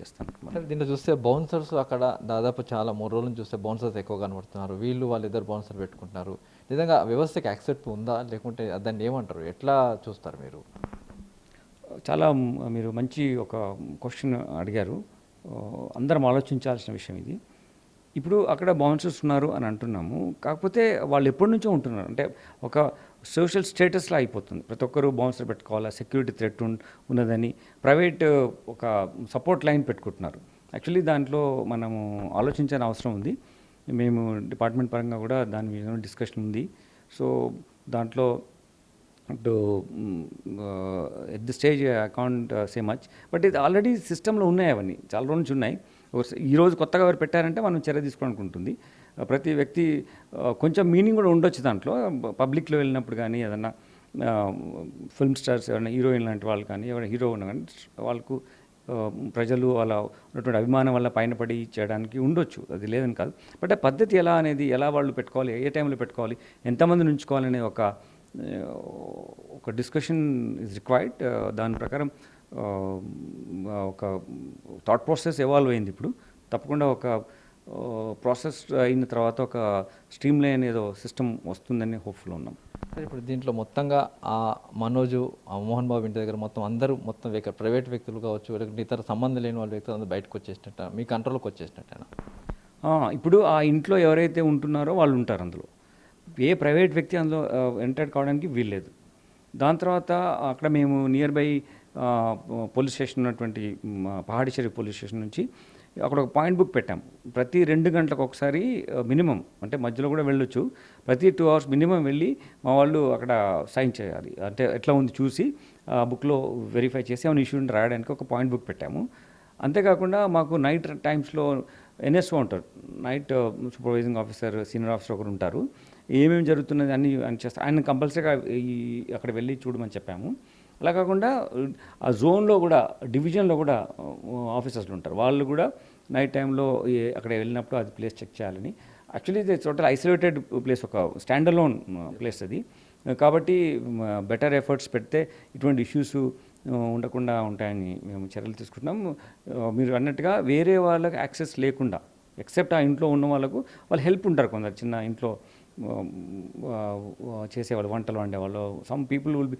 చేస్తాను. అంటే దీంట్లో చూస్తే బౌన్సర్స్ అక్కడ దాదాపు చాలా 3 రోజుల నుంచి చూస్తే బౌన్సర్స్ ఎక్కువ కనబడుతున్నారు. వాళ్ళిద్దరు బౌన్సర్ పెట్టుకుంటున్నారు. నిజంగా వ్యవస్థకి యాక్సెప్ట్ ఉందా? లేకుంటే దాన్ని ఏమంటారు? ఎట్లా చూస్తారు మీరు? చాలా మీరు మంచి ఒక క్వశ్చన్ అడిగారు. అందరం ఆలోచించాల్సిన విషయం ఇది. ఇప్పుడు అక్కడ బౌన్సర్స్ ఉన్నారు అని అంటున్నాము. కాకపోతే వాళ్ళు ఎప్పటి నుంచో ఉంటున్నారు. అంటే ఒక సోషల్ స్టేటస్‌లా అయిపోతుంది. ప్రతి ఒక్కరు బౌన్సర్ పెట్టుకోవాలా, సెక్యూరిటీ థ్రెట్ ఉన్నదని ప్రైవేట్ ఒక సపోర్ట్ లైన్ పెట్టుకుంటున్నారు. యాక్చువల్లీ దాంట్లో మనము ఆలోచించాల్సిన అవసరం ఉంది. మేము డిపార్ట్మెంట్ పరంగా కూడా దాని మీద డిస్కషన్ ఉంది. సో దాంట్లో to at the stage I can't say much. But ఇది ఆల్రెడీ సిస్టంలో ఉన్నాయి, అవన్నీ చాలా రోజుల నుంచి ఉన్నాయి. ఈరోజు కొత్తగా ఎవరు పెట్టారంటే మనం చర్య తీసుకోవడానికి ఉంటుంది. ప్రతి వ్యక్తి కొంచెం మీనింగ్ కూడా ఉండొచ్చు దాంట్లో. పబ్లిక్లో వెళ్ళినప్పుడు కానీ ఏదన్నా ఫిల్మ్ స్టార్స్ ఎవరైనా హీరోయిన్ లాంటి వాళ్ళు కానీ ఎవరైనా హీరో ఉన్నా కానీ వాళ్ళకు ప్రజలు వాళ్ళ ఉన్నటువంటి అభిమానం వల్ల పైన పడి చేయడానికి ఉండొచ్చు, అది లేదని కాదు. బట్ ఆ పద్ధతి ఎలా అనేది, ఎలా వాళ్ళు పెట్టుకోవాలి, ఏ టైంలో పెట్టుకోవాలి, ఎంతమందిని ఉంచుకోవాలనే ఒక డిస్కషన్ ఈజ్ రిక్వైర్డ్. దాని ప్రకారం ఒక థాట్ ప్రాసెస్ ఎవాల్వ్ అయింది. ఇప్పుడు తప్పకుండా ఒక ప్రాసెస్ అయిన తర్వాత ఒక స్ట్రీమ్ లైన్ ఏదో సిస్టమ్ వస్తుందని హోప్ఫుల్ ఉన్నాం. ఇప్పుడు దీంట్లో మొత్తంగా మనోజు, మోహన్ బాబు ఇంటి దగ్గర మొత్తం ప్రైవేట్ వ్యక్తులు కావచ్చు, లేకుంటే ఇతర సంబంధం లేని వాళ్ళ వ్యక్తులు అందరూ బయటకు వచ్చేసినట్ట, మీ కంట్రోల్కి వచ్చేసినట్టేనా? ఇప్పుడు ఆ ఇంట్లో ఎవరైతే ఉంటున్నారో వాళ్ళు ఉంటారు అందులో. ఏ ప్రైవేట్ వ్యక్తి అందులో ఎంటర్ కావడానికి వీల్లేదు. దాని తర్వాత అక్కడ మేము నియర్ బై పోలీస్ స్టేషన్ ఉన్నటువంటి పహాడిచేరి పోలీస్ స్టేషన్ నుంచి అక్కడ ఒక పాయింట్ బుక్ పెట్టాం. ప్రతి 2 గంటలకు ఒకసారి మినిమం, అంటే మధ్యలో కూడా వెళ్ళొచ్చు, ప్రతి 2 అవర్స్ మినిమం వెళ్ళి మా వాళ్ళు అక్కడ సైన్ చేయాలి. అంటే ఎట్లా ఉంది చూసి ఆ బుక్లో వెరిఫై చేసి ఏమైనా ఇష్యూ రాయడానికి ఒక పాయింట్ బుక్ పెట్టాము. అంతేకాకుండా మాకు నైట్ టైమ్స్లో ఎన్ఎస్ఓ ఉంటారు, night supervising officer, senior officer ఒకరు ఉంటారు. ఏమేమి జరుగుతున్నది అన్నీ అని చేస్తారు. ఆయన కంపల్సరీగా అక్కడ వెళ్ళి చూడమని చెప్పాము. అలా కాకుండా ఆ జోన్లో కూడా, డివిజన్లో కూడా ఆఫీసర్స్లు ఉంటారు. వాళ్ళు కూడా నైట్ టైంలో అక్కడ వెళ్ళినప్పుడు అది ప్లేస్ చెక్ చేయాలని. యాక్చువల్లీ ఇది టోటల్ ఐసోలేటెడ్ ప్లేస్, ఒక స్టాండ్ అలోన్ ప్లేస్ అది. కాబట్టి బెటర్ ఎఫర్ట్స్ పెడితే ఇటువంటి ఇష్యూస్ ఉండకుండా ఉంటాయని మేము చర్యలు తీసుకుంటున్నాం. మీరు అన్నట్టుగా వేరే వాళ్ళకి యాక్సెస్ లేకుండా, ఎక్సెప్ట్ ఆ ఇంట్లో ఉన్న వాళ్ళకు వాళ్ళు హెల్ప్ ఉంటారు. కొందరు చిన్న ఇంట్లో చేసేవాళ్ళు, వంటలు వండేవాళ్ళు, some people will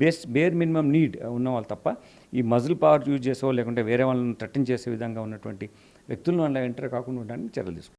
be bare minimum need ఉన్నవాళ్ళు తప్ప ఈ మజిల్ పవర్ యూజ్ చేసో లేకుంటే వేరే వాళ్ళని థ్రెటన్ చేసే విధంగా ఉన్నటువంటి వ్యక్తులను అలా ఎంటర్ కాకుండా ఉండడానికి చర్యలు తీసుకుంటాం.